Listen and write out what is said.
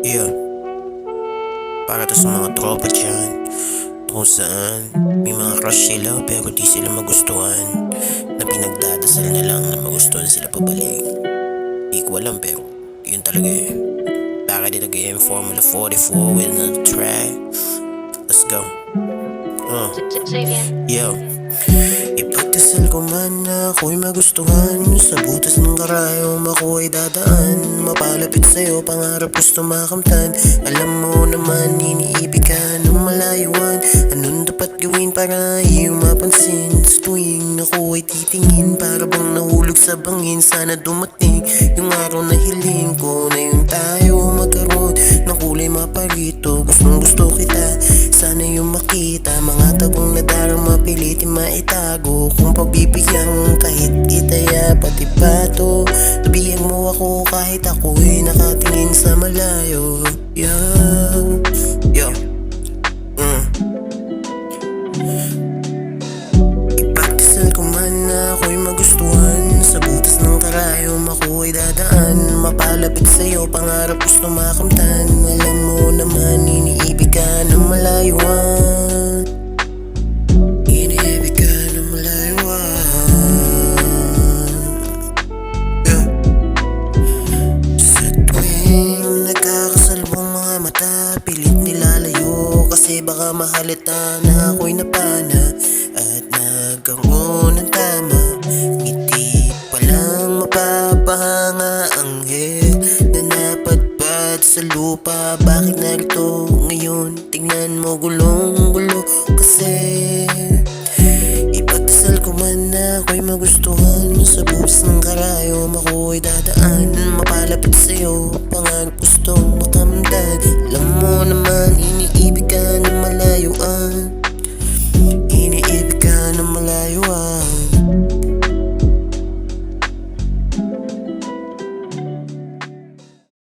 Yeah, para to sa mga tropa dyan kung saan may mga crush sila pero di sila magustuhan, na pinagdadasal na lang na magustuhan sila pabalik. Di ko alam pero yun talaga eh. Back at it again, Formula 44 with another track. Let's go. Yo, ipagdasal ko man na ako'y magustuhan, sa butas ng karayom ako ay dadaan. Mapalapit sa'yo, pangarap gusto makamtan. Alam mo naman, iniibig ka ng malayuan. Anong dapat gawin para iyong mapansin? Sa tuwing ako ay titingin, para bang nahulog sa bangin. Sana dumating yung araw na hiling ko, na yung tayo magkaroon ng kulay maparito. Gustong gusto kita, sana yung makita. Mga tabong nadarama, pilitin maitago. Kung pagbibigyan kahit itaya, pati bato. Tabihan mo ako kahit ako'y nakatingin sa malayo. Yeah, yeah. Ipagdasal ko man na ako'y magustuhan, sa butas ng karayom ako ay dadaan. Mapalapit sa'yo, pangarap gusto makamtan. Alam mo naman, iniibig ka ng malayuan. Iniibig ka ng malayuan. Yeah. Sa tuwing nagkakasalubong mga mata, pilit nilalayo, kasi baka mahalata na ako'y napana at nagkaroon ng tama. Ngiti pa lang mapapahanga, anghel na napadpad sa lupa. Bakit narito ngayon? Tingnan mo, gulong-gulo kasi. Ipagdasal ko man na ako'y magustuhan, sa butas ng karayom ako ay dadaan. Mapalapit sa'yo, pangarap gustong